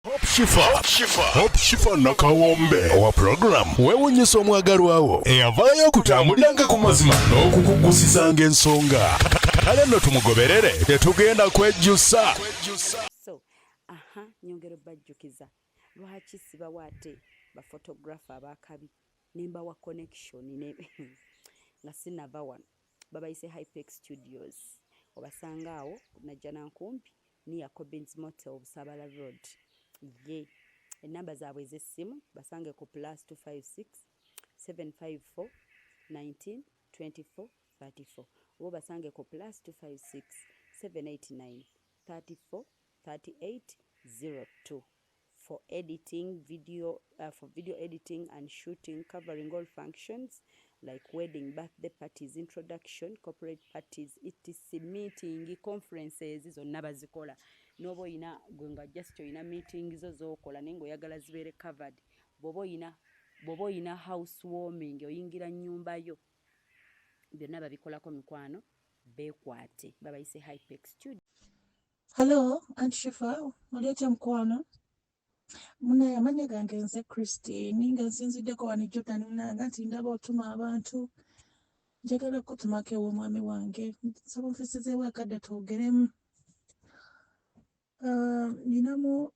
Hope Shifa nakawombe owa program weewuunyisa omwagalwawo eyavaayo okutambuliranga ku mazima n'okukugusizanga ensonga kale nno tumugoberere tetugenda kwejjusa. So nyongero bajjukiza lwaki sibawa ate bafotografa abakabi nemba wa connection ne nga sinava wano babayise Hypex Studios obasanga awo najja nankumpi ni ya Cobbins Motel Obusabala Road. Ye enamba zaabwe ez'essimu basange ku +256 754 19 24 34 oba basange ku +256 789 34 38 02 for editing video editing and shooting covering all functions like wedding, birthday parties, introduction, corporate parties, etc, meeting, conferences zonna bazikola. Nobo oyina gwenga just oyina meeting zo zokola nengo oyagala zibeere covered. Bobo oyina housewarming oyingira nnyumba yo byonna babikolako mikwano beekwate babayise Hypex Studio. Hello, Aunt Shifa, oleeta mukwano. Muna amanya gange nze Christine nga nsinziddeko wano Jordan munanga nti ndaba otuma abantu. Njagala kutumako ew'omwami wange. Nsaba onfisizeewo akadde twogeremu. Ninamu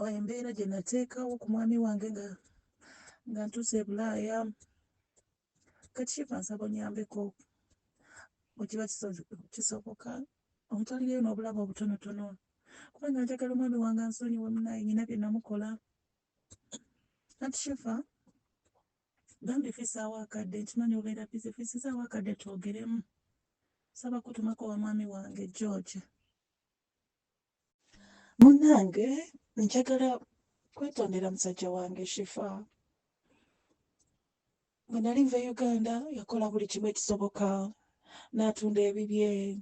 embeera gye nateekawo ku mwami wange nga ntuuse e Bulaaya. Kati Shifa nsaba onyambeko bwe kiba kisoboka omutwalireyo n'obulamu obutonotono. Kubanga njagala omwami wange ansonyiwe munaye nyina bye namukola. Aunt Shifa, bambi fiisaawo akadde nkimanyi obeera busy, fiisizaawo akadde twogeremu. Nsaba kutumako wa mwami wange George. Munnange njagala kwetondera musajja wange Shifa. Bwe nali nva e Uganda yakola buli kimu ekisoboka, n'atunda ebibye,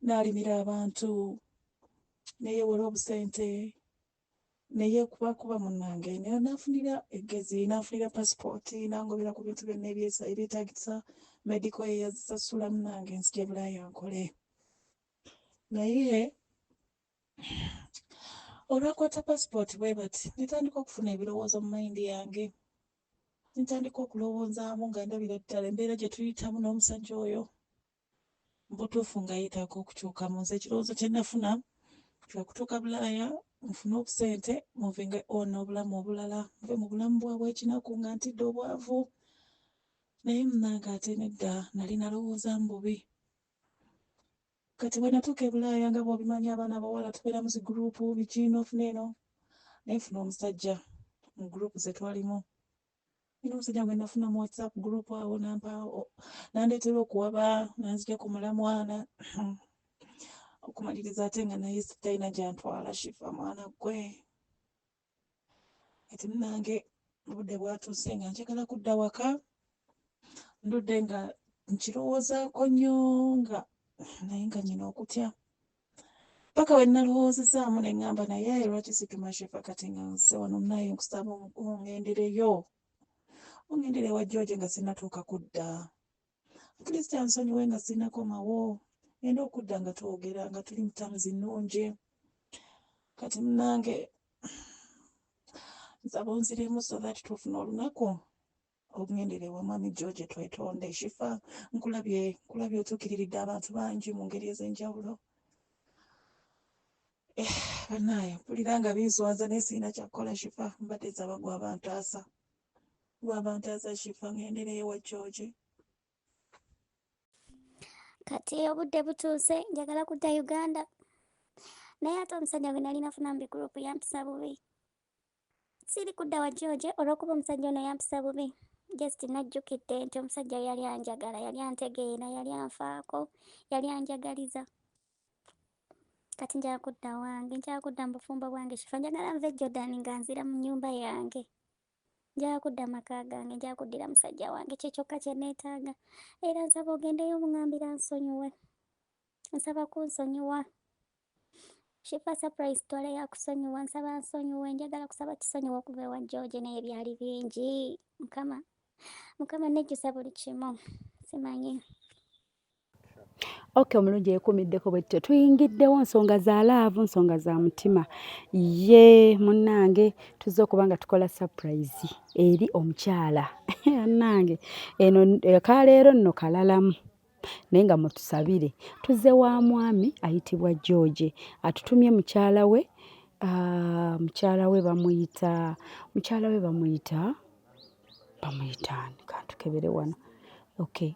n'alimira abantu, neyewola obusente, neyeekubakuba munnange, naye n'afunira eggezi, n'afunira pasipooti, n'angobera ku bintu byonna ebyetaagisa medical eyazisasula munnange nzija e Bulaaya nkole. Naye olwakwata pasipooti bwe bati netandika okufuna ebirowoozo mu mayindi yange. Ntandika okulowoozaamu nga ndabira ddala embeera gye tuyitamu n'omusajja oyo. Mbutuufu ng'ayitaako okukyukamu. Nze ekirowoozo kye nafuna kya kutuuka Bulaaya nfune obusente muvinge on obulamu obulala nve mu bulamu bwabwe ekinaku nga ntidde obwavu. Naye munnange ate nedda nali nalowoozaamu bubi. Kati bwe natuuka e Bulaaya nga bw'obimanyi abaana abawala tubeera mu ziguruupu biki n'ofuna eno. Naye nfuna omusajja mu guruupu ze twalimu. Nina omusajja gwe nafuna mu WhatsApp guruupu awo nandeetera okuwaba nanzija ku mulamwa okumaliriza ate nga naye talina gy'antwala Shifa mwana gwe. Kati munnange obudde bwatuuse nga njagala kudda waka. Ndudde nga nkirowoozaako nnyo naye nga nnyina okutya. Paka we nalowoozezaamu ne ŋŋamba naye lwaki situma Shifa kati nga nze wano munaye nkusaba ongendereyo. Ongendere wa George nga sinnatuuka kudda. At least ansonyiwe nga sinnakomawo. Ngenda okudda nga twogera nga tuli mu tamuzi nnungi. Kati munnange nsaba onziremu so that tufuna olunaku oŋŋendere wa mwami George twetonde. Shifa nkulabye otuukiriridde abantu bangi mu ngeri ez'enjawulo. Bannaaye mpulira nga binswaza naye sirina kyakukola Shifa mbadde nsaba gw'abantaasa Shifa ŋŋendereyo wa George. Kati obudde butuuse njagala kudda Uganda. Naye ate omusajja gwe nali nafuna mu biguruupu yampisa bubi. Siri kudda wa George olw'okuba omusajja ono yampisa bubi. Just najjukidde nti omusajja yali anjagala, yali antegeera, yali anfaako, yali anjagaliza. Kati njagala kudda wange, njagala kudda mu bufumbo bwange Shifa. Njagala nve Jordan nga nzira mu nnyumba yange. Njagala kudda maka gange, njagala kuddira musajja wange, kye kyokka kye neetaaga. Era nsaba ogendeyo omuŋŋambira nsonyiwe. Nsaba kunsonyiwa. Shifa surprise twala yakusonyiwa, nsaba nsonyiwe. Njagala kusaba kisonyiwa okuva ewa George naye byali bingi. Mukama nejjusa buli kimu. Simanyi. Okay, omulungi yekumiddeko bwetyo tuyingiddewo nsonga za laavu, nsonga za mutima. Ye munnange tuzze okuba nga tukola surprise eri omukyala annange eno kaleero nno kalalamu naye nga mutusabire. Tuzze wa mwami ayitibwa George, atutumye mukyala we bamuyita kantukebere wano. Okay.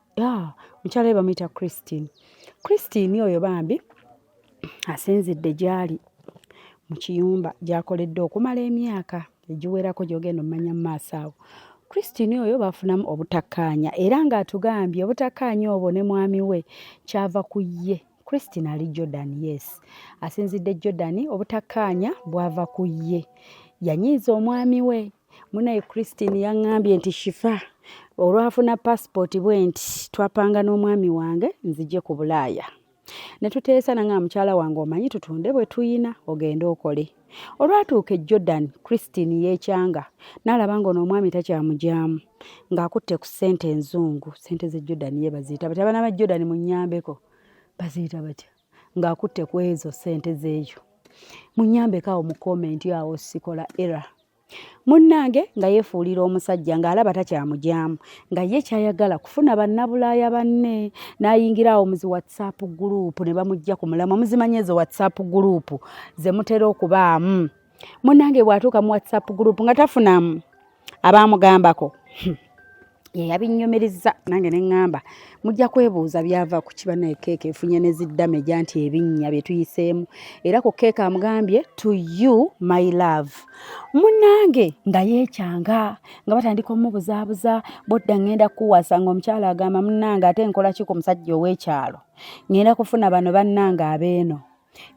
Mukyala we bamuyita Christine. Christine oyo bambi asinzidde gyali mu kiyumba gy'akoledde okumala emyaka egiwerako gy'ogenda omanya mu maaso awo. Christine oyo bafunamu obutakkaanya era ng'atugambye obutakkaanya obwo ne mwami we kyava ku ye. Christine ali Jordan, yes. Asinzidde Jordan, obutakkaanya bwava ku ye. Yanyiiza omwami we. Munaye Christine yaŋŋambye nti Shifa olwafuna passport bwe nti twapanga n'omwami wange nzije ku Bulaaya. Ne tuteesa nange mukyala wange omanyi tutunde bwe tuyina ogende okole. Olwatuuka e Jordan, Christine yeekyanga n'alaba ng'omwami takyamugyamu ng'akutte ku ssente enzungu. Ssente z'e Jordan ye baziita batya? Abaana ba Jordan munnyambeko baziita batya? Ng'akutte ku ezo ssente z'eyo. Munnyambeko awo mu komenti awo sikola era. Munnange nga yeefuulira omusajja ng'alaba takyamugyamu nga ye kyayagala kufuna bannabulaaya banne n'ayingira awo muzi WhatsApp group ne bamujja ku mulamwa. Muzimanyi ezo WhatsApp group ze mutera okubaamu. Munnange bw'atuuka mu WhatsApp group nga tafunamu abaamugambako ye yabinnyumiriza nange ne ŋŋamba mujja kwebuuza byava ku kiba naye keeka efunye ne ziddamejja nti ebinnya bye tuyiseemu era ku keeka amugambye to you my love. Munnange nga yeekyanga nga batandika omubuzaabuza bodda ngenda kuwasa ng'omukyala agamba munnange ate nkola ki ku musajja ow'ekyalo ngenda kufuna bano bannange abeeno.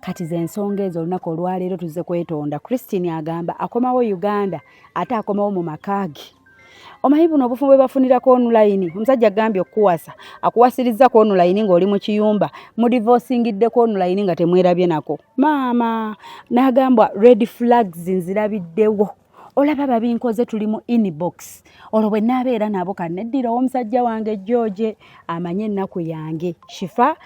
Kati ze ensonga ezo olunaku olwaleero tuzze kwetonda. Christine agamba akomawo Uganda ate akomawo mu makaagi. Omanyi buno obufumu bwe bafunirako online. Omusajja agambye okuwasa akuwasiriza ku online ng'oli mu kiyumba mudivoosingidde ku online nga temwerabye nako. Maama n'agambwa red flags nzirabiddewo. Olaba babinkoze tuli mu inbox. Olwo bwe naabeera nabo kanneddira omusajja wange George amanye ennaku yange. Shifa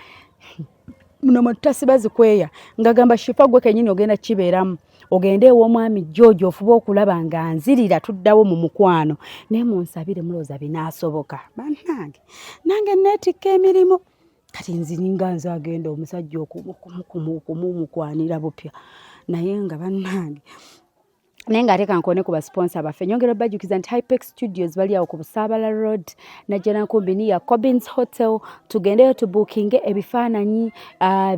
muno mwe tutasiba zikweya ngagamba Shifa gwe kennyini ogenda kibeeramu. Ogende ew'omwami George ofuba okulaba nga nzirira tuddawo mu mukwano. Naye munsabire mulooza binaasoboka. Bannange nange neetikka emirimu. Kati nziringa nze agenda omusajja okumumukwanira bupya. Naye nga bannange naye ng'ate kankone ku basponsa baffe. Nyongera bajjukiza nti Hypex Studios bali awo ku Busaabala Road najjana nkumbi ni ya Cobbins Hotel. Tugendeyo tubuukinge ebifaananyi,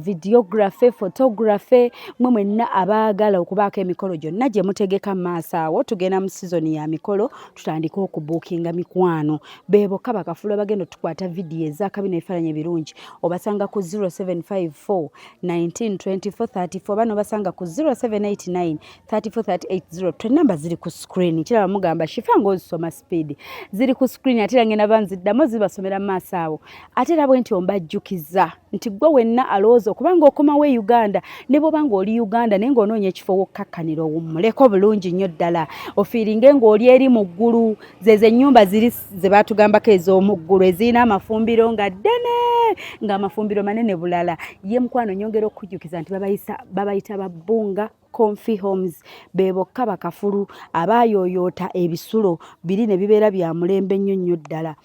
videography, photography, mwe mwenna abaagala okubaako emikolo gyonna gye mutegeka mu maaso awo. Tugenda mu sizoni ya mikolo tutandika okubuukinga mikwano. Beeboka bakafuula bagenda tukwata vidiyo ez'akabi n'ebifaananyi ebirungi. Obasanga ku 0754 1924 34 bano basanga ku 0789 3438 namba ziri ku screen. Kiraba mugamba Shifa ng'ozisoma speed. Ziri ku screen ate era ngenda banziddamu zibasomera mu maaso awo. Ate era bwe nti ombajjukiza nti gwe wenna alowooza okubanga okomawo e Uganda ne bw'oba ng'oli Uganda naye ng'onoonya ekifo w'okkakkanira owummuleko bulungi nnyo ddala. Ofiiringe ng'oli eri mu ggulu. Zezo ennyumba ziri ze baatugambako ez'omu ggulu ezirina amafumbiro nga ddene ng'amafumbiro manene bulala. Ye mukwano nyongera okujjukiza nti babayita babbunga Comfy Homes. Beebokka bakafulu abaayooyoota ebisulo biri ne bibeera bya mulembe nnyo ddala.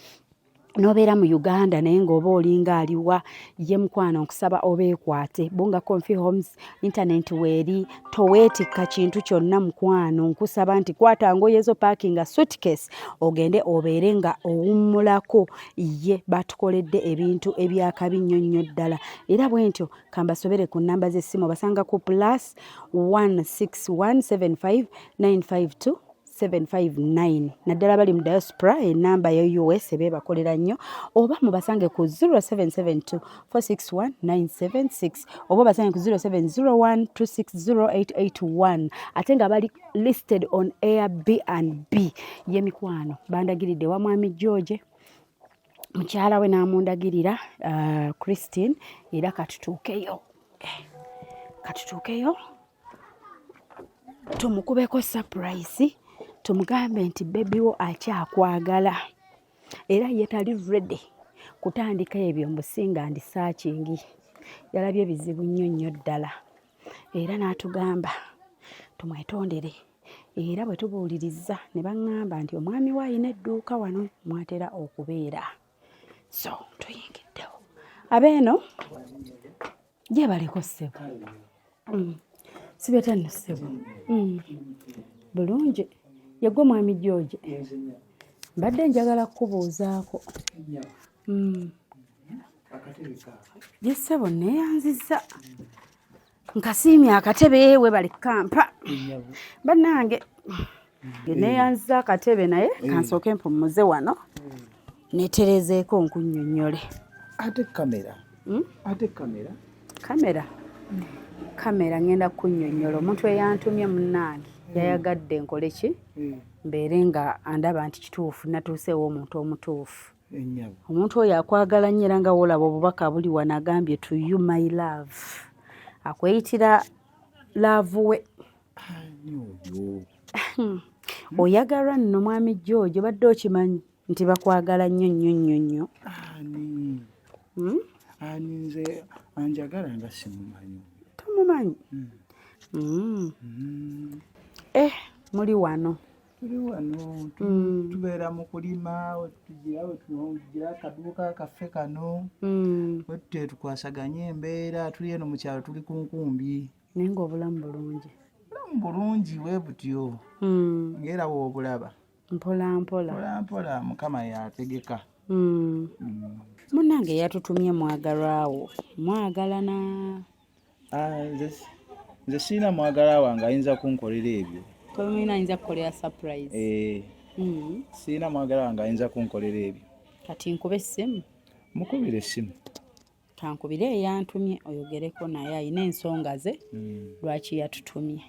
Nobeera mu Uganda naye ng'oba olinga aliwa ye mukwano nkusaba obeekwate. Bunga Comfy Homes internet weeri toweetikka kintu kyonna mukwano. Nkusaba nti kwata ngoye zo parking suitcase ogende obeere nga owummulako. Ye batukoledde ebintu ebyakabi nnyo ddala. Era bwe ntyo kambasobere ku nnamba z'essimu basanga ku +16175952759 naddala bali mu diaspora enamba ya US beebakolera nnyo oba mubasange ku 0772461976 oba basange ku 0701260881 ate nga bali listed on Airbnb. Ye mikwano bandagiridde wa mwami George mukyala we n'amundagirira Christine era katutuukeyo tumukubeko surprise tumugambe nti baby wo akyakwagala era ye tali ready kutandika ebyo mbusinga ndi saakingi yalabye bizibu nnyo ddala era n'atugamba tumwetondere era bwe tubuuliriza ne baŋŋamba nti omwami we ayina edduuka wano mwatera okubeera so tuyingiddewo abeeno gye baleko ssebo sibeta nno ssebo bulungi yegwe mwami George mbadde njagala kukubuuzaako ye ssebo neeyanziza nkasiimye akatebe we bali kampa bannange neeyanziza akatebe naye kansooke mpumuze wano neterezeeko nkunnyonnyole ate kamera ngenda kunnyonnyola omuntu eyantumye munnange yayagadde nkole ki mbeere nga andaba nti kituufu natuuseewo omuntu omutuufu omuntu oyo akwagala nnyo era nga woolaba obubaka buli wano agambye to you my love akweyitira laavu we oyagalwa nno mwami George obadde okimanyi nti bakwagala nnyo ani nze anjagala nga simumanyi tomumanyi muli wano tubeera mu kulima tugira akaduuka kaffe kano wetute tukwasaganye embeera tuli eno mu kyalo tuli ku nkumbi naye ng'obulamu bulungi bulungi we butyo ng'era woobulaba mpola mukama yategeka munnange yatutumye mwagalwawo mwagalana nze sirina mwagala wange ayinza kunkolera ebyo tomina ayinza kukolera surprise sirina mwagala wange ayinza kunkolera ebyo kati nkube essimu mukubire essimu kankubire eyantumye oyogereko naye ayina ensonga ze lwaki yatutumye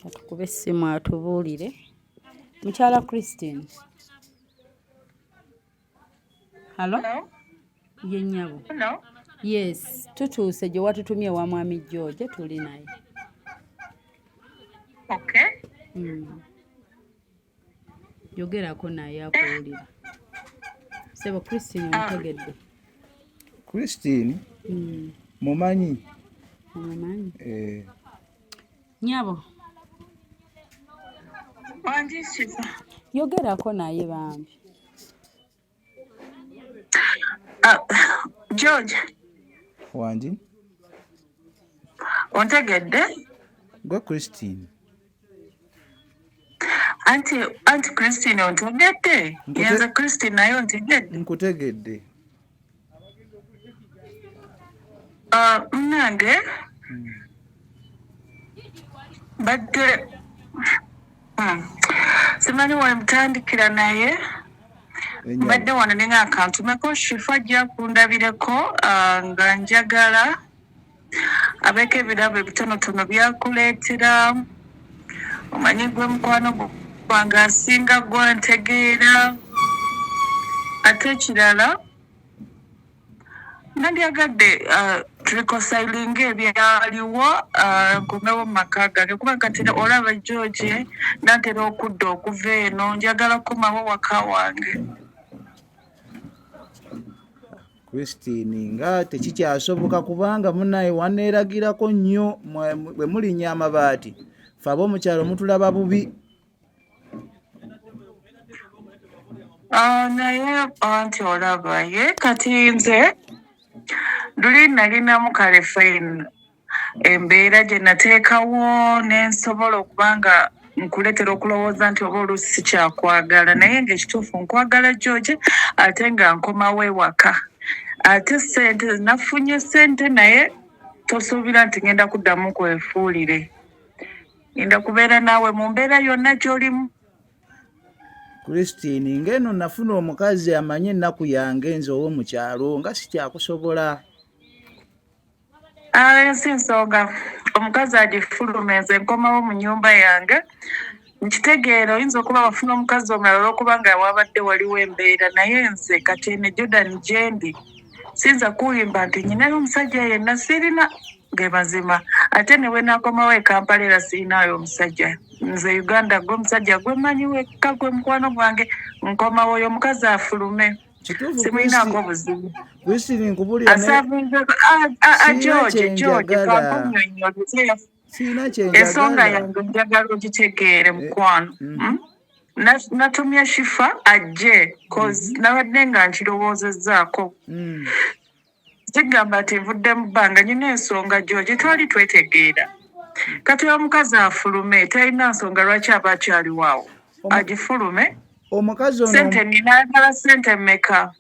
katukube essimu atubuulire mukyala Christine Hello? Ye nnyabo. Hello? Yes, tutuuse gye watutumye wa mwami George tuli naye. Okay. Yogerako naye akuwulira. Sebo Christine omutegedde. Christine? Mumanyi? Mumanyi? Nnyabo. Wanjisiza. Yogerako naye bambi. George. Wanji? Ontegedde? Gwe Christine. Anti Christine ontegedde? Yenza Christine naye ontegedde? Nkutegedde. Mnange? Badde simanyi wemutandikira naye mbadde wano nenga akantumeko shifa ajja kundabireko nga njagala abeeko ebirabo ebitonotono byakuleetera omanyi gwe mukwano gwange asinga gwantegeera ate ekirala nandyagadde turikosailinga ebyaliwo nkomewo mu maka gange kuba kati olaba George nantera okudda okuva eno njagala kumawo waka wange. Christine nga tekikyasoboka kubanga munaye waneeragirako nnyo bwe mulinnya amabaati fe ab'omukyalo mutulaba bubi. Naye anti olaba ye kati nze luli nalinamu kale fine embeera gye nateekawo nensobola okubanga nkuleetera okulowooza nti oba oluusi sikyakwagala naye ng'ekituufu nkwagala George ate nga nkomawo ewaka ate sente nafunye sente naye tosuubira nti ngenda kuddamu kwefuulire ngenda kubeera naawe mu mbeera yonna gy'olimu. Christine ngeno nafuna omukazi amanye ennaku yange nze ow'omukyalo nga sikyakusobola. Ensi nsonga omukazi agifuluma nze nkomawo mu nnyumba yange nkitegeera oyinza okuba wafuna omukazi omulala olw'okuba nga wabadde waliwo embeera naye nze kati ene Jordan gyendi sinza kuyimba nti nyinayo omusajja yenna sirina ge mazima ate ne we naakomawo e Kampala era sirinayo omusajja nze Uganda gwe musajja gwe manyi wekka gwe mukwano gwange nkomawo oyo omukazi afulume kituufu simulinaako buzibu Christine nkubulira George kankunyonnyoleze siina ensonga kyenjagala yange njagala ogitegeere mukwano natumya shifa ajje cause nabadde nga nkirowoozezaako kigamba nti nvudde mu bbanga nyina ensonga George twali twetegeera kati omukazi afulume talina nsonga lwaki aba akyaliwaawo agifulume omukazi ono sente ninaagala sente mmeka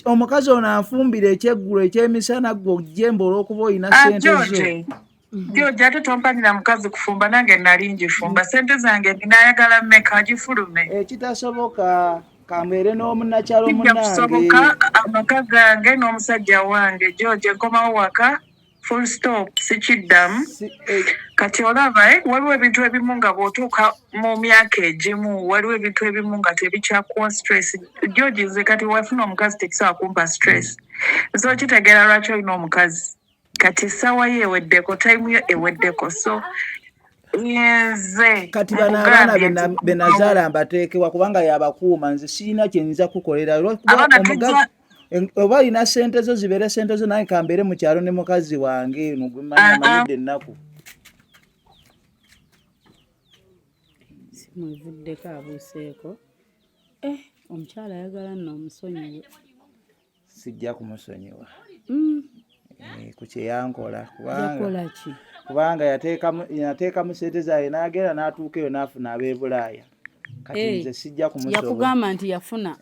omukazi ono anfumbira ekyeggulo ekyemisana gwe ojjemba olw'okuba olina sente zo George ate tompanira mukazi kufumba nange nali njifumba sente zange ninaayagala mmeka agifulume ekitasoboka kambeere n'omunnakyalo kusoboka amaka gange n'omusajja wange George nkomawo waka full stop sikiddamu kati olaba waliwo ebintu ebimu nga bw'otuuka mu myaka egimu waliwo ebintu ebimu nga tebikyakuwa stress George nze kati wafuna omukazi tekisobola kumpa stress so kitegeera lwaki olina omukazi kati essaawa ye eweddeko time yo eweddeko so nze kati bano abaana be nazaala mbateekebwa kubanga yabakuuma nze sirina kyenyiza kukolera oba alina sente zo zibeere sente zo naye kambeere mu kyalo ne mukazi wange nomanyidde ennaku simwevuddeko abuuseeko omukyala ayagala nno omusonyiwe sijja kumusonyiwa ku kyeyankola kubanga yateekamu sente zaye n'agenda n'atuuka eyo n'afuna ab'ebulaaya kati nze sijja kumusobola yakugamba nti yafuna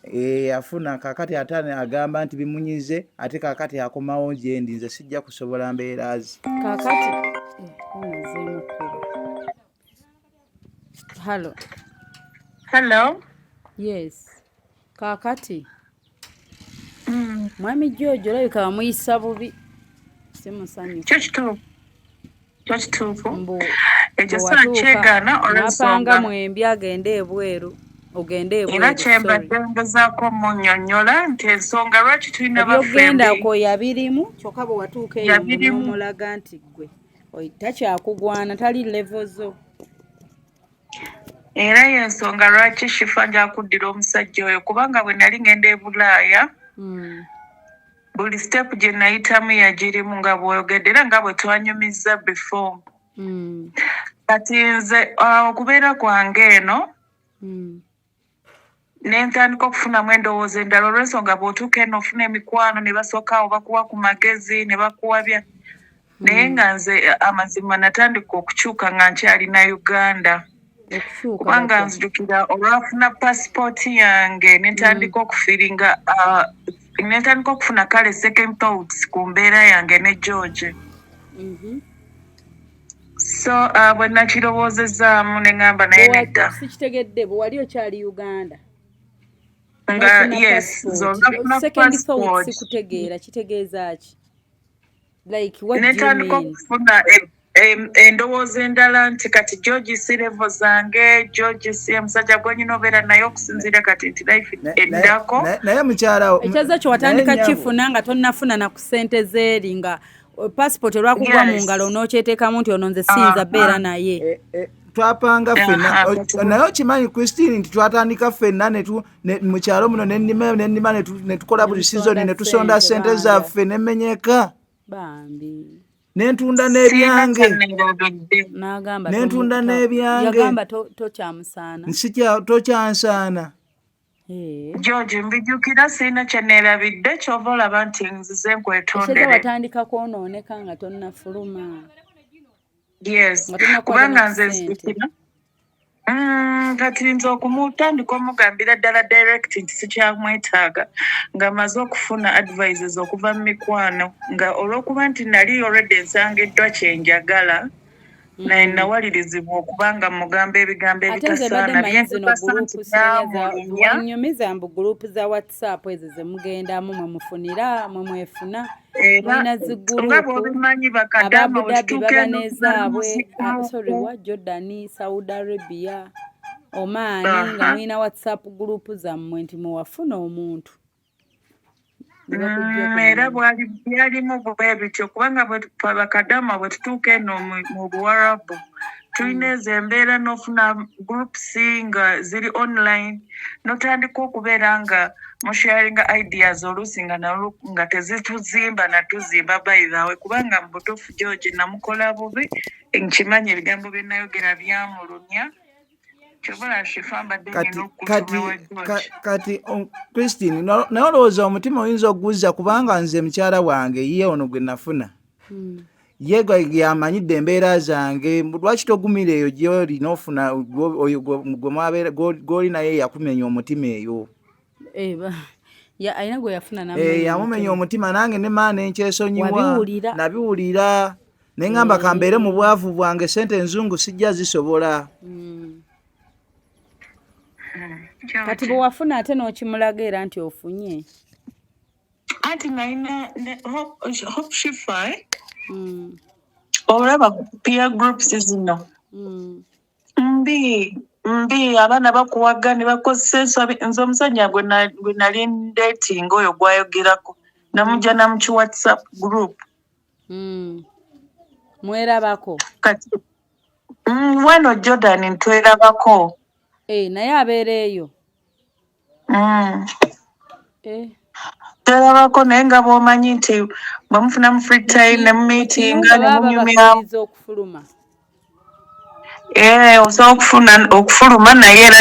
yafuna kakati ate agamba nti bimunyize ate kakati akomawo gyendi nze sijja kusobola mbeerazi kakati onazeemu kuba hello yes kakati mwami George olabika bamuyisa bubi simusanyufu kyo kituufu ekyo sina kyegaana olwensonga mwembi agende ebweru ogende ebweru era kyembadde ngezaako munnyonnyola nti ensonga lwaki tulina bafeeby'ogendako yabirimu kyokka bwe watuuka eyo n'omulaga nti gwe takyakugwana tali levo zo era y'ensonga lwaki shifa njakuddira omusajja oyo kubanga bwe nali ngenda e Bulaaya buli step gye nayitamu yagirimu nga bw'oyogedde era nga bwe twanyumizza before kati nze okubeera kwange eno ne ntandika okufunamu endowooza endala olw'ensonga bw'otuuka eno ofuna emikwano ne basooka awo bakuwa ku magezi ne bakuwabya naye nga nze amazima natandika okukyuka nga nkyalina Uganda kubanga nzijukira olwafuna pasipooti yange nentandika okufiringa nentandika okufuna kale second thoughts ku mbeera yange ne George so bwe nakirowoozezaamu ne ŋŋamba naye nedda sikitegedde bwe wali okyali Uganda nga yes second thoughts kutegeera kitegeeza ki like what do you nentandika mean okufuna endowooza endala nti kati George si levo zange George si omusajja gwenyina obeera naye okusinziira kati nti life eddako naye mukyala ekyaza kyo watandika kifuna nga tonnafuna na ku ssente zeeri nga passport olwakugwa mu ngalo n'okyeteekamu nti ono nze siyinza beera naye twapanga ffenna naye okimanyi Christine nti twatandika ffenna mu kyalo muno nennima ne tukola buli sizoni ne tusonda ssente zaffe nemmenyeka bambi nentunda n'ebyange nentunda n'ebyange yagamba tokyamusaana tokyansaana George mbijjukira sirina kye neerabidde kyova olaba nti nzize nkwetondere watandika kwonooneka nga tonnafuluma yes kubanga nze nzikira kati nze okumutandika omugambira ddala direct nti sikyamwetaaga nga maze okufuna advices okuva mu mikwano nga olw'okuba nti nali already ensangiddwa kyenjagala naye nawalirizibwa okubanga mugamba ebigambo ebitasaana nyumiza mbu gurupu za WhatsApp ezo ze mugendamu mwe mufunira mwe mwefuna mwina zigurupu Ababudabi baba nezaabwe wa Jordan, Saudi Arabia, Oman nga mwina WhatsApp gurupu zammwe nti mwewafuna omuntu ne bakuggyako era byalimu bwe bityo kubanga bakadama bwe tutuuka eno mu Buwarabu tulina ezo embeera n'ofuna groups nga ziri online n'otandika okubeera nga musharinga ideas oluusi nga tezituzimba natuzimba bayirawe kubanga mu butuufu George namukola bubi nkimanyi ebigambo bye nayogera byamulumya kyobola shifa mbadde nyina okutumewa George kati Christine naye olowooza omutima oyinza oguzza kubanga nze mukyala wange ye ono gwe nafuna ye yamanyidde embeera zange lwaki togumira eyo gyoli n'ofuna gw'oli naye yakumenya omutima eyo alina gwe yafuna yamumenya omutima nange ne maana enkyesonyiwa nabiwulira naye ngamba kambeere mu bwavu bwange sente enzungu sijja zisobola kati bwe wafuna ate n'okimulaga era nti ofunye anti nalina hope shifa olaba peer groups zino mbi abaana bakuwaga ne bakozesa ensobi nze omusajja gwe nali ndating oyo gwayogerako namujja namuki WhatsApp group mwerabako kati wano Jordan ntwerabako naye abeera eyo twerabako naye nga bw'omanyi nti bwemufunamu free time ne mumiitinga ne munyumya okufuluma osobola okufuluma naye era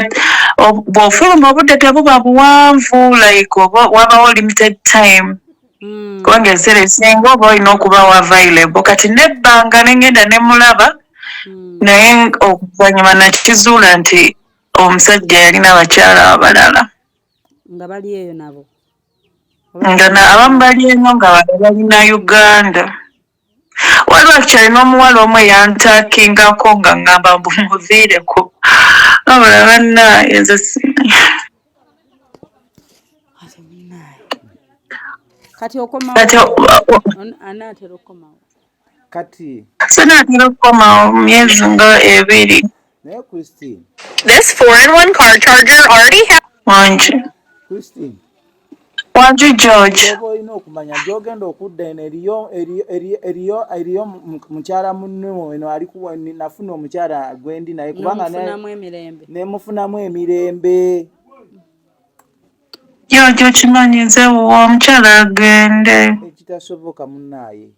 bw'ofuluma obudde tebuba buwanvu like wabawo limited time kubanga ebiseera ebisinga oba olina okubawo available kati nebbanga nengenda nemulaba naye okuvannyuma nakizuula nti omusajja yalina abakyala abalala nga bali eyo nabo nga abamu bali eno nga balala balina Uganda waliwo akyali n'omuwala omu eyantakingako nga ngamba mbumuviireko abala bannaye nze kati okomawo anaatera okukomawo kati sinaatera okukomawo myezi nga 2 naye Christine This 4-in-1 car charger already has wangi Christine George oba olina okumanya gy'ogenda okudda eno eriyo mukyala munno eno nafuna omukyala gwendi naye kubanga nemufunamu emirembe George okimanyi nze omukyala agende ekitasoboka munnaaye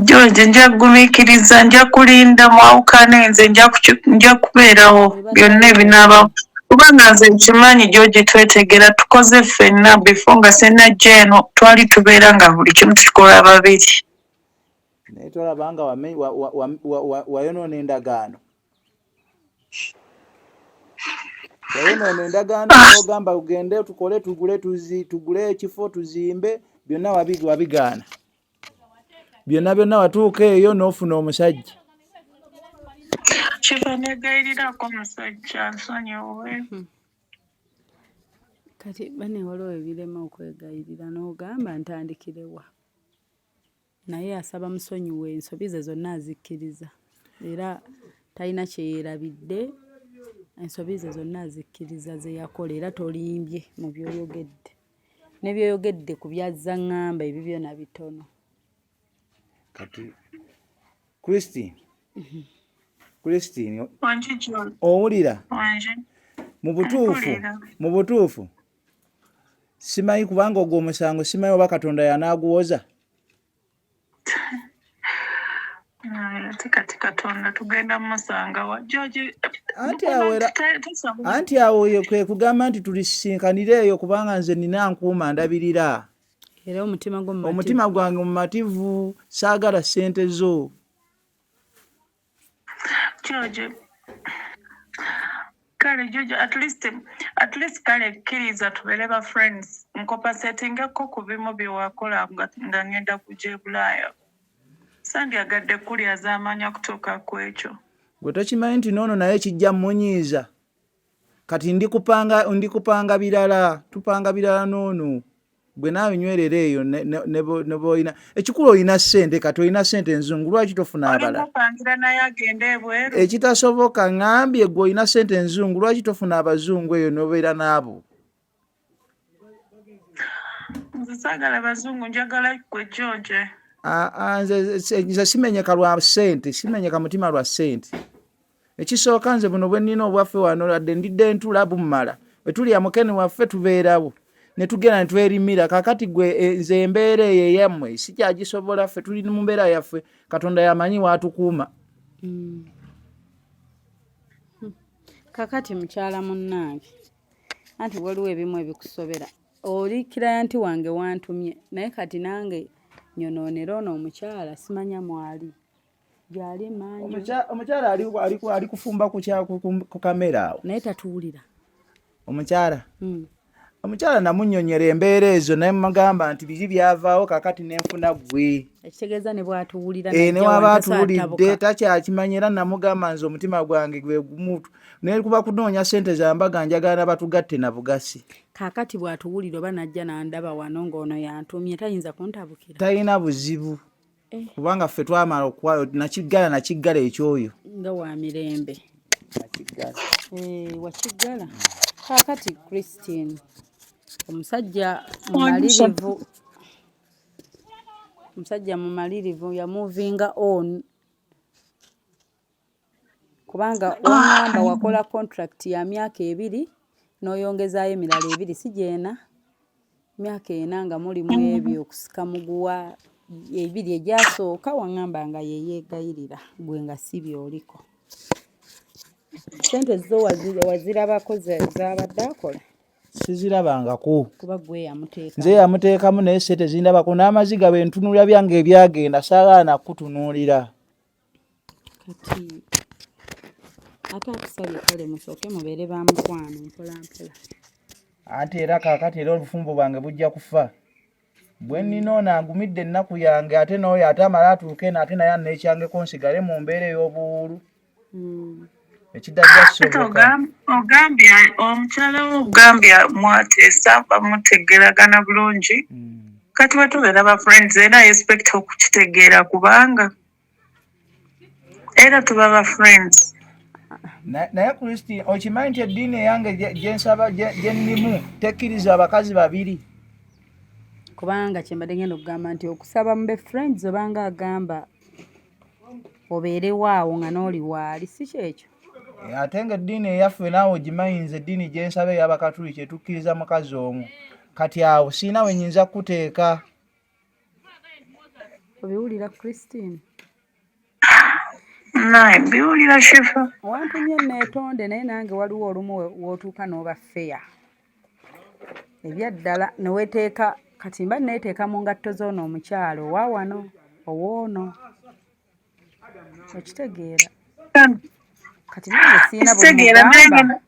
George nja kugumiikiriza nja kulinda mwawukane nze nja kubeerawo byonna ebinaabawo kubanga nze nkimanyi George twetegera tukoze ffenna before nga senajja eno twali tubeera nga buli kimu tukikola babiri naye tolabanga wayonoona endagaano wayonoona endagaano ogamba ugende tukole tugule ekifo tuzimbe byonna wabigaana byonna watuuka eyo n'ofuna omusajja kifa negayiririrako omusajja nsonyiwe kati bane waliwo ebirema okwegayirira n'ogamba ntandikirewa naye asaba musonyiwe ensobi ze zonna azikkiriza era talina kyeyerabidde ensobi ze zonna azikkiriza ze yakola era tolimbye mu byoyogedde ne byoyogedde ku byazza ŋŋamba ebyo byonna bitono kati Christine owulira mu butuufu simanyi kubanga ogwo omusango simanyi oba Katonda yanaaguwoza kati Katonda tugenda musanga wa George anti awo kwe kugamba nti tulisinkanire eyo kubanga nze nina nkuuma ndabirira era omutima gwange mumativu saagala ssente zo George kale George at least kale kkiriza tubeere ba friends nkopasetingako ku bimu byewakola nga ngenda kujja e Bulaaya sandyagadde kulya zaamanya kutuuka ku ekyo gwe tokimanyi nti noono naye kijja mmunyiiza kati ndikupanga birala tupanga birala noono gwe naawe nywerera eyo ne boolina ekikulu olina ssente kati olina ssente enzungu lwaki tofuna abalala ekitasoboka ŋŋambye gwe olina ssente enzungu lwaki tofuna abazungu eyo n'obeera naabo nze saagala bazungu njagala gwe George. Nze simenyeka lwa ssente, simenyeka mutima lwa ssente. Ekisooka nze buno bwe nnina obwaffe wano ladde ndidde ntula bumala. Bwe tuli amukene waffe tubeerawo. Ne tugenda ne twerimira kakati gwe nze embeera eyo eyammwe sikyagisobola ffe tuli mu mbeera yaffe Katonda yamanyi waatukuuma. Kakati mukyala munnange anti waliwo ebimu ebikusobera oli kiranti wange wantumye naye kati nange nyonoonera ono omukyala simanya mwali gyali manyi Omukyala ali kufumba ku kamera awo. naye tatuwulira Omukyala namunnyonnyera embeera ezo naye mugamba nti biki byavaawo kakati nenfuna ggwe. ekitegeeza ne bwatuwulira Ne waba atuwulidde takyakimanya era namugamba nze omutima gwange gwe gumutu naye kuba kunoonya ssente zambaga njagala batugatte na bugasi. Kakati bwatuwulira oba najja nandaba wano ng'ono yantumye tayinza kuntabukira. Talina buzibu kubanga ffe twamala nakiggala ekyoyo. Nga wa mirembe. Nakiggala. Wakiggala. Kakati Christine omusajja mumalirivu. Omusajja mumalirivu ya movinga on. Kubanga ongamba wakola contract ya myaka 2 n'oyongezaayo emirala 2 si gyena myaka 4 nga mulimu ebyo okusika muguwa 2 egyasooka wangamba nga yeyeegayirira gwe nga si byoliko. Sente zo wazirabako z'abadde akola? Sizirabangako. Kuba gwe yamuteeka. Nze yamuteekamu naye sente zindabako n'amaziga bwe ntunulira byange ebyagenda saagaana kutunuulira. Kati ate akusabye kale musooke mubeere ba mukwano mpola mpola. Anti era kaakati era obufumbo bwange bujja kufa. Bwe nninoona ngumidde ennaku yange ate n'oyo ate amala atuuke ate naye anneekyangeko nsigale mu mbeera ey'obuwulu. Ekidajja kisoboka. Ogambye omukyala wo ogambye mwateesa bamutegeragana bulungi. Kati bwe tubeera ba friends era expect okukitegeera kubanga era tuba ba friends. Naye Christine okimanyi nti eddiini eyange gyensaba gyennimu tekkiriza abakazi babiri. Kubanga kyembadde ngenda okugamba nti okusaba mube friends obanga agamba obeerewo awo nga n'oli waali si kyekyo. Ate nga eddiini eyaffe naawe ogimanyi nze eddiini gyensaba ey'Abakatuliki etukkiriza mukazi omu. Kati awo siina we nnyinza kuteeka. Obiwulira Christine? Naye mbiwulira Shifa. Wantumye neetonde naye nange waliwo olumu wootuuka n'oba feya. Ebyaddala ne weeteeka kati mba neeteeka mu ngatto z'ono omukyalo owa wano owoono. Okitegeera. Kati nange siina bwemugamba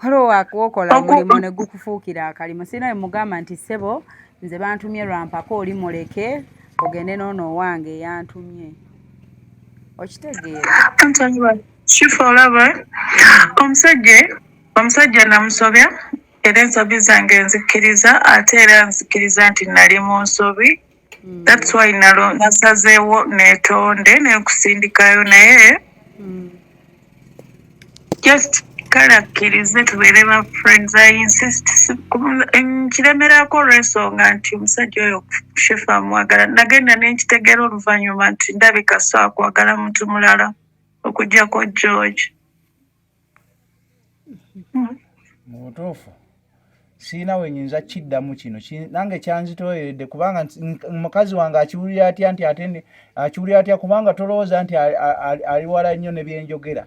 waliwo wakuwokola omulimu ne gukufuukira akalimo siina bwemugamba nti ssebo nze bantumye lwampaka oli muleke ogende n'ono owange eyantumye. Okitegeera. Shifa olaba omusajja namusobya era ensobi zange nzikiriza ate era nzikiriza nti nali mu nsobi. That's why nasazeewo neetonde nekusindikayo naye just kale akkirize tubeere ba friends. I insist nkiremerako olw'ensonga nti omusajja oyo Shifa amwagala. Nagenda nenkitegeera oluvannyuma nti ndabika so akwagala muntu mulala okuggyako George. Mu butuufu siina we nnyinza kiddamu kino nange kyanzitoyeredde kubanga mukazi wange akiwulira atya nti ate akiwulira atya kubanga tolowooza nti ali wala nnyo ne byenjogera.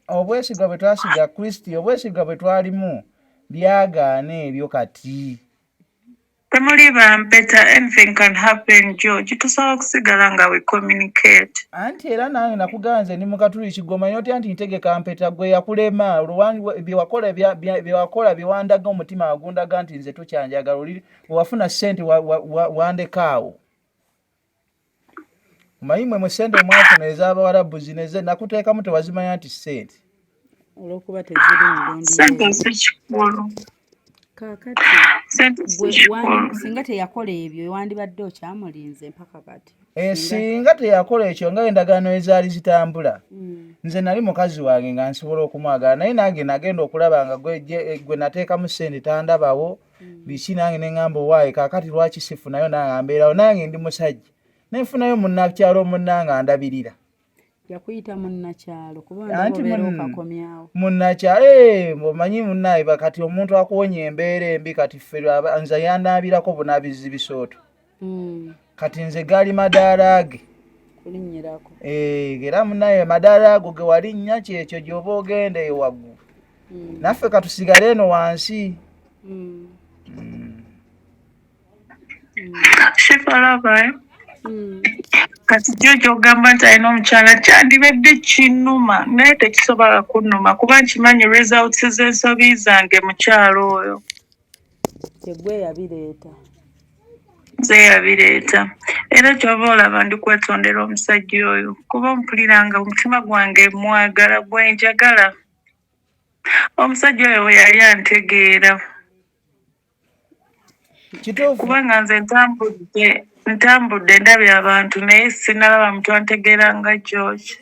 Obwesigwa bwe twasiga Kristi obwesigwa bwe twalimu byagaana ebyo kati. Temuli bampeta anything can happen George. Tusobola okusigala nga we communicate. Anti era nange nakuganze ni Mukatuliki gomanyi otya nti ntegeka mpeta gwe yakulema byewakola byewandaga omutima agundaga nti nze tukyanjagala oli wafuna ssente wandekaawo. Omanyi mmwe ssente mwafuna ez'Abawarabu zino nakuteekamu tewazimanya nti ssente. Olw'okuba teziri mulondi. Ssente zikikulu. Kakati singa teyakola ebyo wandibadde okyamulinze mpaka kati. singa teyakola ekyo nga endagaano ezaali zitambula nze nali mukazi wange nga nsobola okumwagala naye nange nagenda okulaba nga gwe nateekamu ssente tandabawo biki nange neŋŋamba owaaye kaakati lwaki sifunayo nange mbeerawo nange ndi musajja nenfunayo munnakyalo munnange andabirira yakuyita munnakyalo kuba okakomyawo munnakyalo omanyi munnaye kati omuntu akuwonya embeera embi kati ffe nze yandaabirako bunaabizi bisooto kati nze gaali madaala ge kulinnyirako era munnaye madaala ago ge walinnya kyekyo gy'oba ogenda eyo waggulu naffe katusigale eno wansi Shifalaba kati jjo gy'ogamba nti alina omukyala kyandibadde kinnuma naye tekisobola kunnuma kuba nkimanyi results z'ensobi zange mukyalo oyo tegwe yabireeta nze yabireeta era kyoba olaba ndi kwetondera omusajja oyo kuba ompuliranga omutima gwange mwagala gwenjagala omusajja oyo we yali antegeera kubanga nze ntambudde ndabye abantu naye sinalaba muntu antegeera nga George.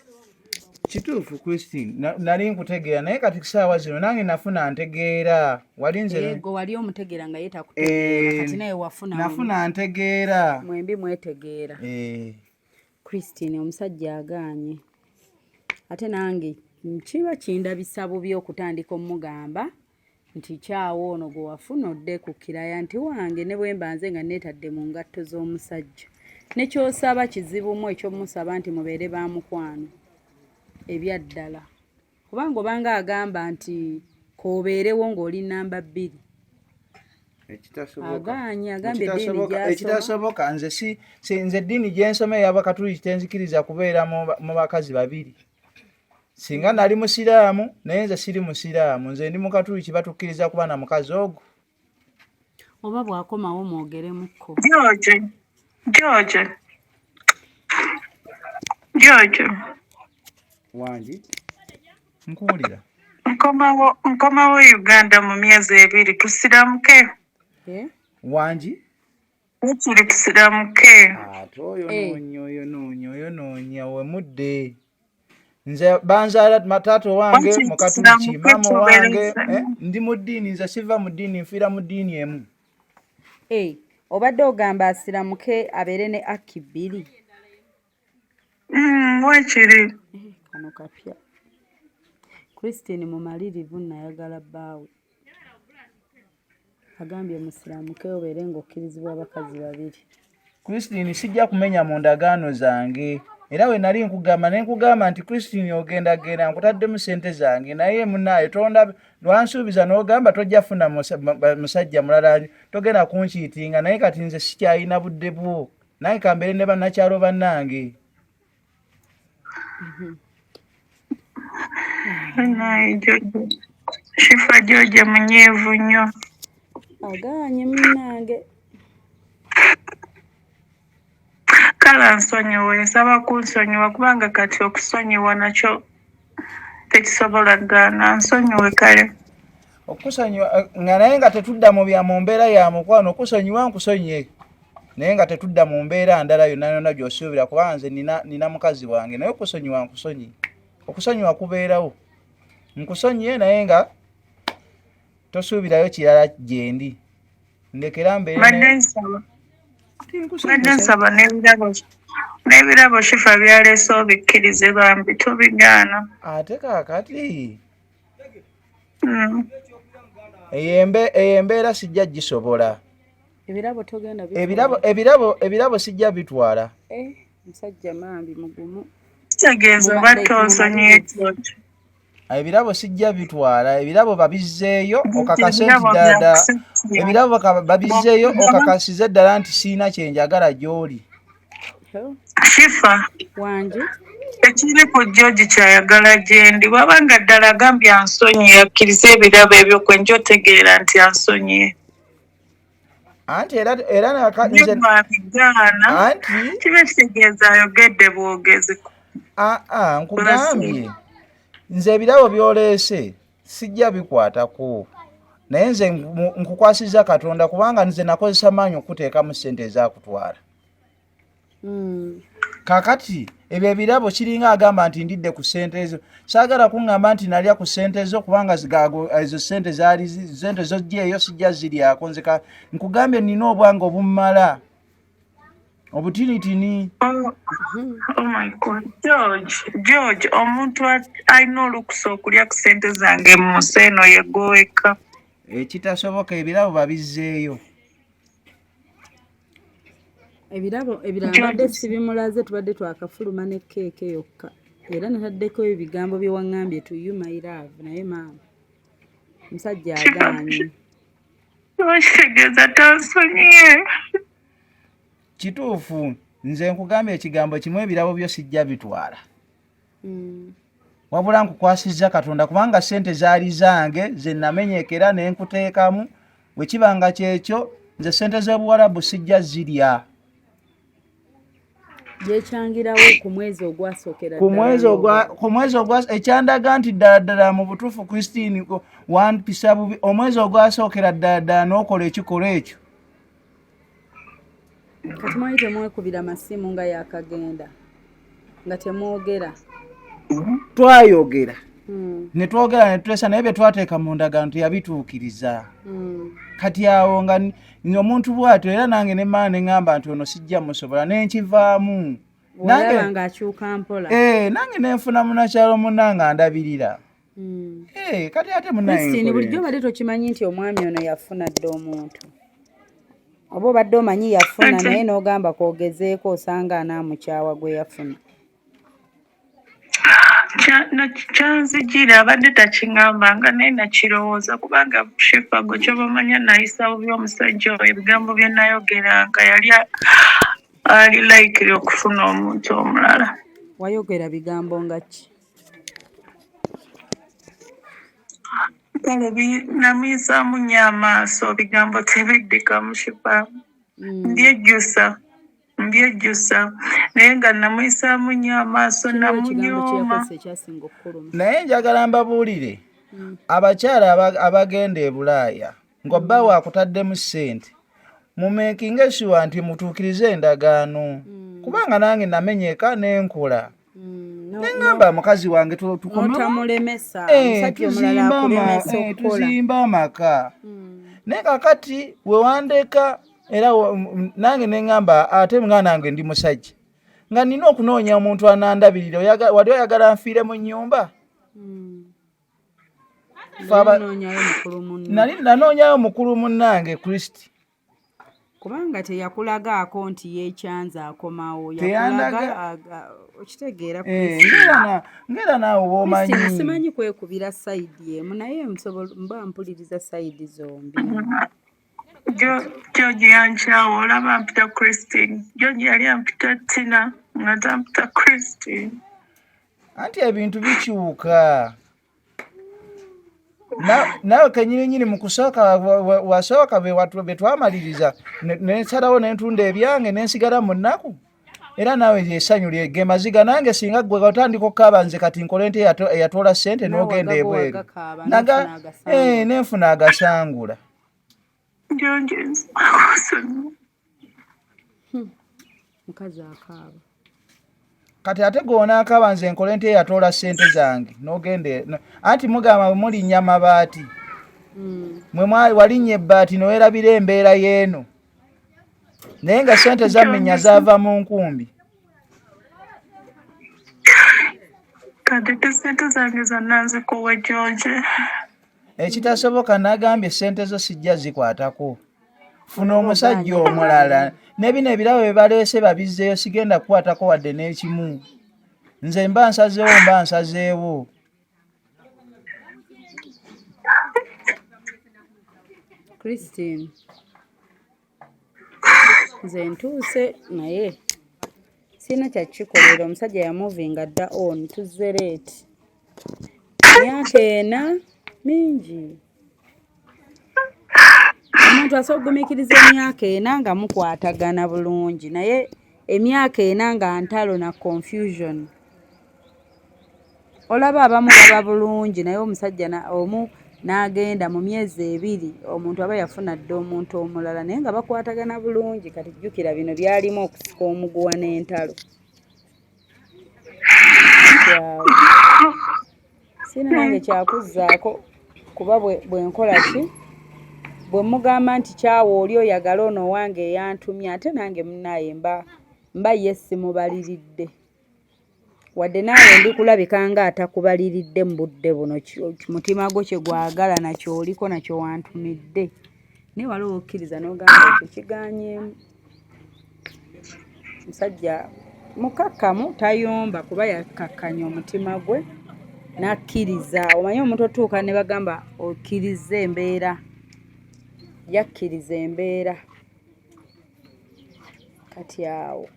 Kituufu Christine nali nkutegeera naye kati kisaawa zino nange nafuna ntegeera wali nze yego wali omutegeera nga yetakutegeera kati naye nafuna ntegeera mwembi mwetegeera Christine omusajja agaanye ate nange kiba kindabisa bubi okutandika omugamba nti kyawo ono gwe wafuna odde ku kiraya nti wange ne bwe mbanze nga neetadde mu ngatto z'omusajja nekyosaba kizibumu ekyomusaba nti mubeere ba mukwano ebyaddala kubanga obanga agamba nti koobeerewo ng'oli namba 2 aganye agambye eddiini gy'asoma ekitasoboka nze eddiini gyensoma ey'abakatuliki tenzikiriza kubeera mu bakazi babiri singa nali musiraamu naye nze siri musiraamu nze ndi mukatuliki batukkiriza kuba na mukazi ogwo oba bw'akomawo mwogeremukko George wangi nkuwulira nkomawo Uganda mu myezi 2 tusiramuke wangi ekiri tusiramuke ate oyo noonya wemudde nze banzaala matato wange mukatuliki mama wange ndi mu ddiini nze siva mu ddiini nfiira mu ddiini emu obadde ogamba asiramuke abeere ne aki 2 wakiri kano kapya Christine mumalirivu nayagala bbaawe agambye musiramuke obeere ng'okkirizibwa abakazi 2 Christine sijja kumenya mu ndagaano zange era we nali nkugamba nti Christine ogendagenda nkutaddemu ssente zange naye munaaye tonda lwansuubiza n'ogamba tojja funa musajja mulala togenda kunkiitinga naye kati nze sikyayina budde bwo naye kambeere ne bannakyalo bannange Shifa George munyeevu nnyo agaanye munnange kala nsonyiwe nsaba kunsonyiwa kubanga kati okusonyiwa nakyo tekisobola gaana nsonyiwe kale okusonyiwa nga naye nga tetudda mu mbeera ya mukwano okusonyiwa nkusonyiye naye nga tetudda mu mbeera ndala yonna gy'osuubira kubanga nze nina mukazi wange naye okusonyiwa nkusonyiye okusonyiwa kubeerawo nkusonyiye naye nga tosuubirayo kirala gyendi ndekera mbeere badde nsaba n'ebirabo Shifa byaleese obikkirize bambi tobigaana ate kaakati eyo embeera sijja gisobola ebirabo sijja bitwala musajja mambi mugumu kitegeeza oba tosonyiye ekyoto ebirabo sijja bitwala ebirabo babizzeeyo okakase ddala ebirabo babizzeeyo okakasize ddala nti siina kyenjagala gy'oli Shifa wange ekiri ku George kyayagala gyendi wabanga ddala agambye ansonyiye akkiriza ebirabo ebyo kwe njo otegeera nti ansonyiye anti era kiba kitegeeza ayogedde bwogezi nkugambye nze ebirabo byoleese sijja bikwatako naye nze nkukwasiza Katonda kubanga nze nakozesa maanyi okuteekamu ssente ezakutwala kakati ebyo ebirabo kiringa agamba nti ndidde ku ssente ezo saagala kuŋŋamba nti nalya ku ssente ezo kubanga ezo ssente zaali ssente zojjeeyo sijja ziryako nzeka nkugambye nina obwange obummala obutinitini. Oh my God. George, omuntu alina olukusa okulya ku ssente zange mu nsi eno yegoweka. Ekitasoboka ebirabo babizzeeyo. Ebirabo ebirambadde sibimulaze tubadde twakafuluma ne keeke yokka era nataddeko ebigambo byewaŋŋambye to you my love naye maama musajja agaanye. Kitegeeza tansonyiye. Kituufu nze nkugambye ekigambo kimu ebirabo byo sijja bitwala. Wabula nkukwasizza Katonda kubanga ssente zaali zange ze namenyekera ne nkuteekamu bwe kibanga kyekyo nze ssente z'obuwarabu sijja zirya. Yekyangirawo ku mwezi ogwasookera ku mwezi ekyandaga nti ddala mu butuufu Christine wampisa bubi omwezi ogwasookera ddala n'okola ekikolwa ekyo. kati mwali temwekubira masimu nga yakagenda nga temwogera. Twayogera ne twogera ne tulesa naye bye twateeka mu ndagaano teyabituukiriza. Kati awo nga omuntu bw'atyo era nange ne maana ne ŋŋamba nti ono sijja musobola n'enkivaamu. Olaba ng'akyuka mpola. Nange ne nfuna munakyalo munnange andabirira. Kati ate Christine bulijjo badde tokimanyi nti omwami ono yafuna dde omuntu. Oba obadde omanyi yafuna naye n'ogamba kwogezeeko osanga anaamukyawa gwe yafuna. Kyanzijira abadde takiŋŋambanga naye nakirowooza kubanga Chicago ky'obamanya nayisa bubi omusajja oyo ebigambo bye nayogeranga yali ali laikiri okufuna omuntu omulala. Wayogera bigambo nga ki? Kale namuyisaamu nnyo amaaso bigambo tebiddikamu Chicago. Mbyejjusa naye nga namuyisaamu nnyo amaaso namunyooma. Naye njagala mbabuulire abakyala abagenda e Bulaaya ng'obba waakutaddemu ssente mumeekinge sure nti mutuukirize endagaano kubanga nange namenyeka n'enkola. Neŋŋamba mukazi wange tuzimba amaka naye kakati we wandeka era nange neŋŋamba ate nga nange ndi musajja nga nina okunoonya omuntu anandabirira wali oyagala nfiire mu nnyumba. Nali nanoonyayo mukulu munnange Kristi kubanga teyakulagaako nti yeekyanza akomawo okitegeera ngera naawe bw'omanyi. Simanyi kwekubira sayidi emu naye mba mpuliriza sayidi zombi. George yankyawa olaba ampita Christine. George yali ampita Tina nga tampita Christine. Anti ebintu bikyuka. Nawe kenyini mu kusooka wasooka be twamaliriza nensalawo nentunda ebyange nensigala mu nnaku era naawe essanyu lyege maziga nange singa gwe otandika okukaaba nze kati nkole nti eyatoola ssente n'ogenda ebweru nenfuna agasangula. Mukazi akaaba. Kati ate gwonaakaaba nze nkole nti eyatoola ssente zange n'ogenda anti mugamba mulinnya amabaati mwe walinnya ebbaati nowerabira embeera y'eno naye nga ssente zammenya zaava mu nkumbi. Kati ssente zange zonna nzikuwa George. Ekitasoboka nagambye ssente zo sijja zikwatako. Funa omusajja omulala ne bino ebirabo bye baleese babizzeeyo sigenda kukwatako wadde n'ekimu. Nze mba nsazeewo. Christine nze ntuuse naye sina kyakikolera omusajja yamuvinga dda on tuzereeti myaka ena mingi. Omuntu asobola okugumiikiriza emyaka ena nga mukwatagana bulungi naye emyaka ena nga ntalo na confusion. Olaba abamu baba bulungi naye omusajja omu n'agenda mu myezi 2 omuntu aba yafuna dda omuntu omulala naye nga bakwatagana bulungi. Kati jjukira bino byalimu okusika omuguwa n'entalo. yawe sina nange kyakuzzaako kuba bwe nkola ki bwe mugamba nti kyawo oli oyagala ono wange eyantumye ate nange munaye mba ye simubaliridde wadde naawe ndikulabika nga atakubaliridde mu budde buno mutima gwo kye gwagala nakyo oliko nakyo wantumidde naye waliwo okkiriza n'ogamba ekyo kiganyeemu musajja mukakkamu tayomba kuba yakkakkanya omutima gwe n'akkiriza omanyi omuntu otuuka ne bagamba okkiriza embeera yakkiriza embeera kati awo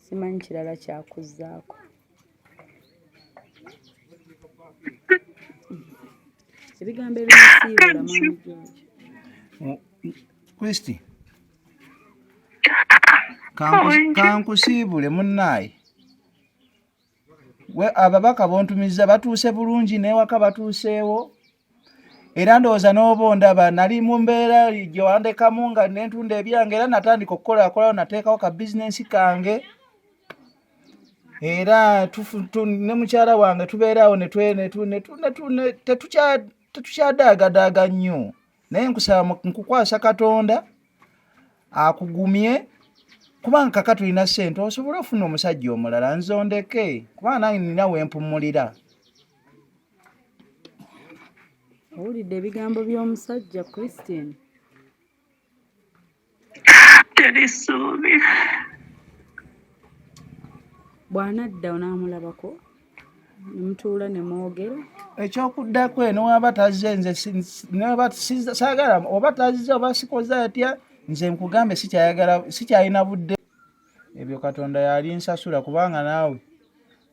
simanyi kirala kyakuzzaako ebigambo ebinsiibula mwami George Kristi kankusiibule munnaaye ababaka bontumiza batuuse bulungi n'ewaka batuuseewo era ndowooza n'oba ondaba nali mu mbeera gye wandekamu nga nentunda ebyange era natandika okukolakolawo nateekawo ka bizinensi kange era ne mukyala wange tubeerawo tetukyadaagadaaga nnyo naye nkusaba nkukwasa Katonda akugumye kubanga kaka tulina ssente osobola ofuna omusajja omulala nzondeke kubanga nange nina wempumulira. owulidde ebigambo by'omusajja Christine Terisuubi. bw'anadda onaamulabako ne mutuula ne mwogera ekyokuddako eno waba tazze nze saagala oba tazze oba sikoze atya nze nkugambe sikyalina budde ebyo Katonda yali nsasula kubanga naawe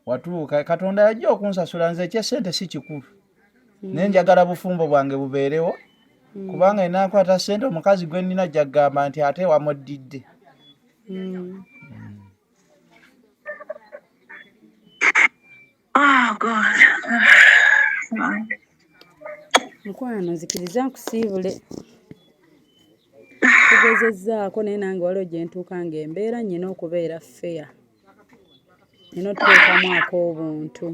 watuuka Katonda yajja okunsasula nze ekyessente si kikulu naye njagala bufumbo bwange bubeerewo kubanga enaakwata ssente omukazi gwe nnina jagamba nti ate wamuddidde. Oh God. mukwano nzikiriza nkusiibule tugezezzaako naye nange waliwo gye ntuuka ng'embeera nnyina okubeera feya nina otuteekamu ak'obuntu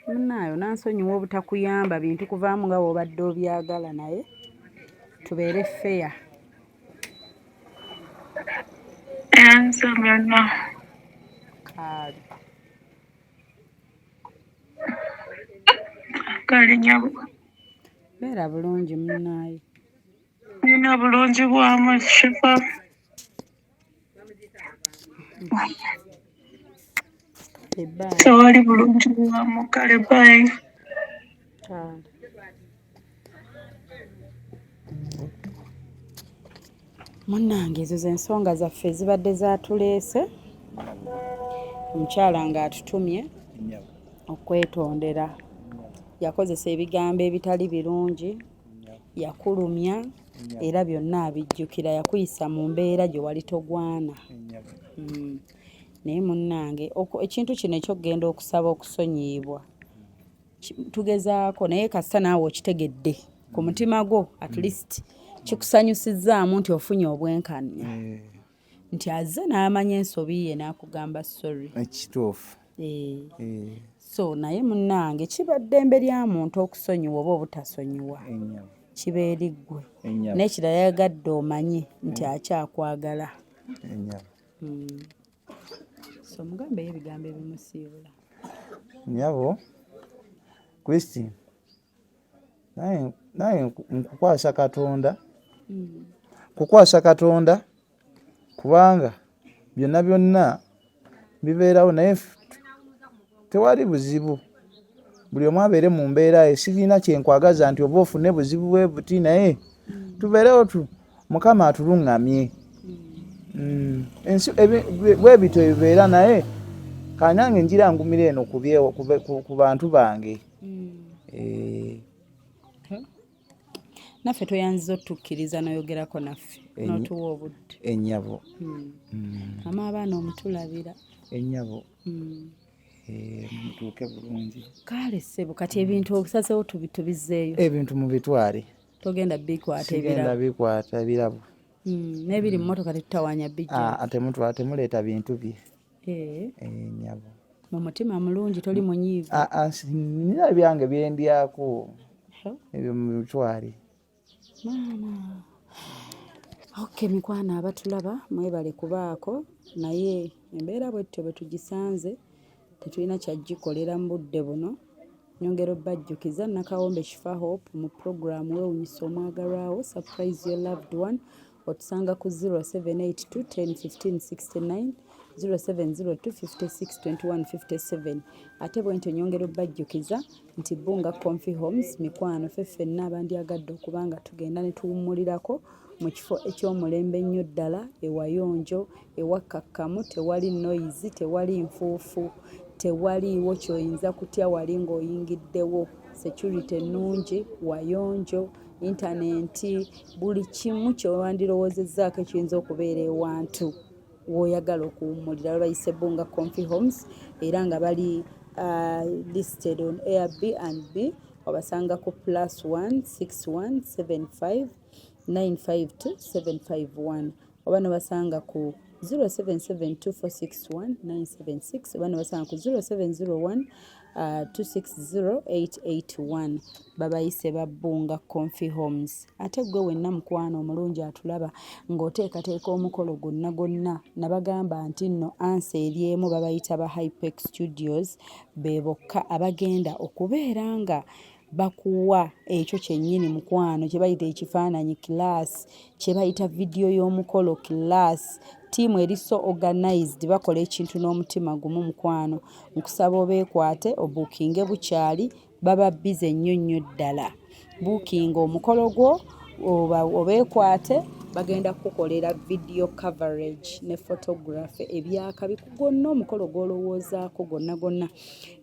munnaayo nansonyiwa obutakuyamba bintu kuvaamu nga bw'obadde obyagala naye tubeere feya. Kaali Kale nyabo. beera bulungi munnaayo Nina bulungi bwamu shifa. ebbaayi Tewali bulungi bwamu kale bye. kaali munnange ezo z'ensonga zaffe ezibadde zaatuleese omukyala ng'atutumye okwetondera yakozesa ebigambo ebitali birungi yakulumya era byonna abijjukira yakuyisa mu mbeera gye wali togwana naye munnange ekintu kino ekyokugenda okusaba okusonyiibwa tugezaako naye kasita naawe okitegedde ku mutima gwo at least kikusanyusizzaamu nti ofunye obwenkanya nti azze n'amanya ensobi ye n'akugamba sorry Ekituufu. so naye munnange kiba ddembe lya muntu okusonyiwa oba obutasonyiwa kiba eri ggwe n'ekirala yagadde omanye nti akyakwagala so mugambeyo ebigambo ebimusiibula. Nyabo Kristi naye nkukwasa Katonda kukwasa Katonda kubanga byonna byonna bibeerawo naye tewali buzibu buli omu abeere mu mbeera ye sirina kyenkwagaza nti oba ofune buzibu bwe buti naye tubeerewo Mukama atuluŋŋamye bwe bityo bibeera naye kanyange njira ngumira eno ku bantu bange. Naffe toyanziza otukkiriza n'oyogerako naffe n'otuwa obudde. Ennyabo. Mama abaana omutulabira. Ennyabo. Mutuuke bulungi. Kale ssebo kati ebintu obusazeewo tubizzeeyo. Ebintu mu bitwale. Togenda bikwata ebirabo. Sigenda bikwata ebirabo. n'ebiri mu mmotoka tetutawaanya bijja. Temuleeta bintu bye. Nyabo. Mu mutima mulungi toli munyiivu. Nina byange byendyako. Ebyo mutwale. Maama. Okay, mikwano abatulaba mwebale kubaako naye embeera bwetyo bwe tugisanze tetulina kyagikolera mu budde buno. Nyongera obbajjukiza Nakawombe Shifa Hope mu programu Weewuunyisa Omwagalwawo Surprise Your Loved One. Otusanga ku 0782 10 15 69 0702 56 21 57. Ate bwentyo nyongera obbajjukiza nti Bunga Comfy Homes mikwano ffenna abandyagadde okubanga tugenda ne tuwummulirako mu kifo eky'omulembe ennyo ddala ewayonjo ewakkakkamu tewali noise tewali nfuufu tewaliiwo kyoyinza kutya wali ng'oyingiddewo security ennungi wayonjo intaneti buli kimu kyowandirowoozezzaako ekiyinza okubeera ewantu w'oyagala okuwummulira babayise Bunga Comfy Homes era nga bali listed on Airbnb obasanga ku +1 61 75 952 751 oba nobasanga ku 0772461976 oba nobasanga ku 0701 260 babayise Bunga Comfy Homes. Ate gwe wenna mukwano omulungi atulaba ng'oteekateeka omukolo gonna nabagamba nti nno ansa eryemu babayita ba Hypex Studios be bokka abagenda okubeera nga bakuwa ekyo kyennyini mukwano kye bayita ekifaananyi class kye bayita vidiyo y'omukolo class tiimu eriso organized bakola ekintu n'omutima gumu mukwano nkusaba obeekwate obuukinge bukyali baba bize nnyo ddala buukinga omukolo gwo obeekwate bagenda kukolera video coverage ne photography ebyaka bikugonna omukolo gw'olowoozaako gonna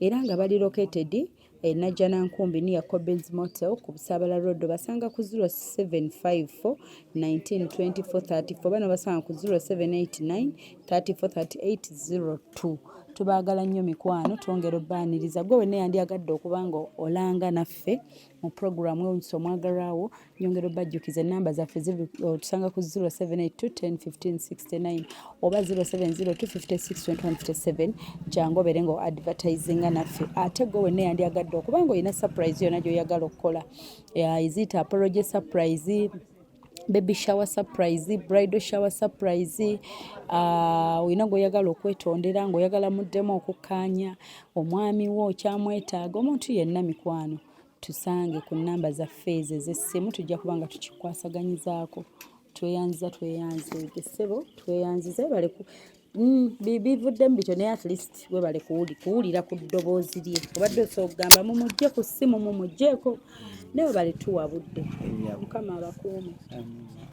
era nga bali located Najjanankumbi near Cobbins Motel ku Busaabala Road basanga ku 0754 1924 34 bano basanga ku 0789 34 38 02. Tubaagala nnyo mikwano twongera obbaaniriza gwe wenna yandyagadde okubanga olanga naffe mu programu Weewuunyisa Omwagalwawo nyongera obbajjukiza ennamba zaffe tusanga ku 0782 10 15 69 oba 0702 56 21 57 jangu obeere nga advertisinga naffe. Ate gwe wenna yandyagadde okubanga olina surprise yonna gy'oyagala okukola izita apology surprise baby shower surprise bridal shower surprise olina ng'oyagala okwetondera ng'oyagala muddemu okukkaanya omwami wo kyamwetaaga omuntu yenna mikwano tusange ku nnamba zaffe ezo ez'essimu tujja kuba nga tukikwasaganyizaako tweyanziza ssebo tweyanziza baleku bivuddemu bityo naye at least webale kuwulira ku ddoboozi lye obadde osogamba mumugje ku ssimu mumugjeeko naye bale tuwabudde mukama abakuume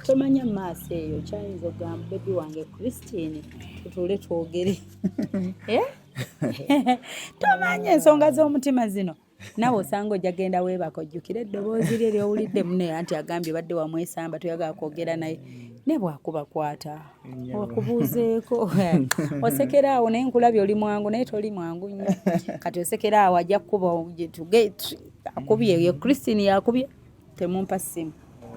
tomanya maaso eyo kyayinza okugamba bebi wange Christine tutuule twogere tomanya ensonga z'omutima zino nawe osanga ojja genda weebaka ojjukire eddoboozi lye ly'owulidde muno anti agambye badde wamwesamba toyagala kwogera naye ne bwakuba kwata wakubuuzeeko osekera awo naye nkulabye oli mwangu naye toli mwangu nnyo kati osekera awo ajja kukuba akubye ye Christine yakubye temumpa ssimu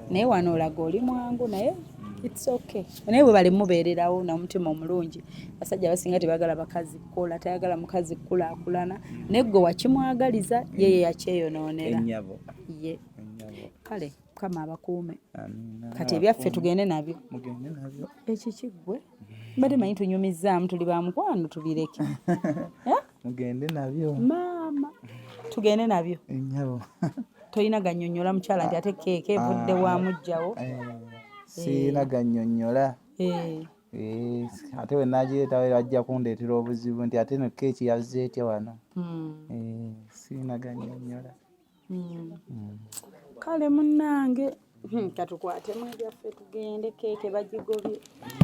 naye wano olaga oli mwangu naye it's okay naye bwe bali mubeererawo n'omutima omulungi basajja basinga tebagala bakazi kukola tayagala mukazi kukulaakulana naye gwe wakimwagaliza yeye yakyeyonoonera ye kale kama abakuume kati ebyaffe tugende nabyo ekikiggwe mbadde manyi tunyumizzaamu tuli ba mukwano tubireke mugende nabyo maama tugende nabyo toyina gannyonnyola mukyala nti ate keeke evudde wa mujjawo siina gannyonnyola ate we naagireetawo bajja kundeetera obuzibu nti ate no keeki yazze etya wano siina gannyonnyola kale munnange katukwatemu ebyaffe tugende keeke bagigobye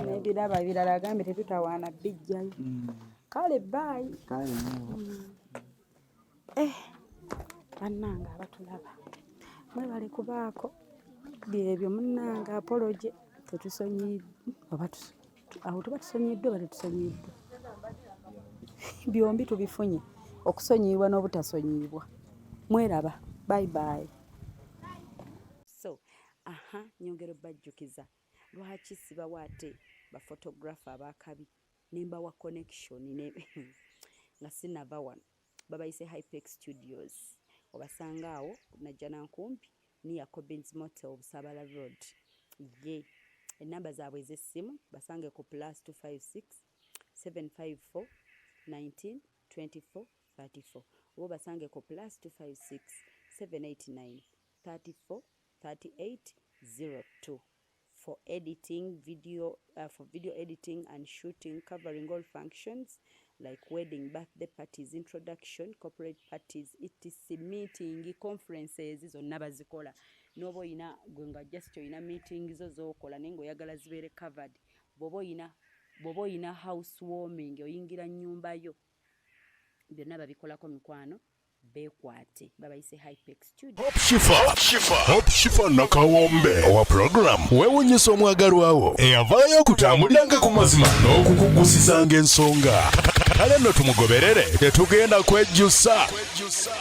n'ebiraba ebirala agambye tetutawaana bijjayo kale baayi bannange abatulaba mwebale kubaako byebyo munnange apoloje tetusonyiddwa awo tuba tusonyiddwa oba tetusonyiddwa byombi tubifunye okusonyiibwa n'obutasonyiibwa mweraba bye bye. So nyongera obbajjukiza lwaki sibawa ate baphotographer abakabi nembawa connection ne nga sinava wano babayise Hypex Studios obasanga awo najja nankumpi niya Cobbins Motel Busabala Road ye enamba zaabwe ez'essimu basange ku +256 754 19 24 34 oba basange ku +256 789 34 38 02 for editing video editing and shooting covering all functions like wedding, birthday parties, introduction, corporate parties, etc, meeting, conferences zonna bazikola nobo ina gwenga just ina meeting zokola nengo yagala zibere covered bobo ina housewarming oyingira nyumba yo byonna babikolako mikwano bekwate babayise Hypex Studio. Hop Shifa nakawombe owa program wewunyisa omwagalwa wo eyavaayo okutambuliranga ku mazima n'okukugusisanga ensonga kale nno tumugoberere tetugenda kwejjusa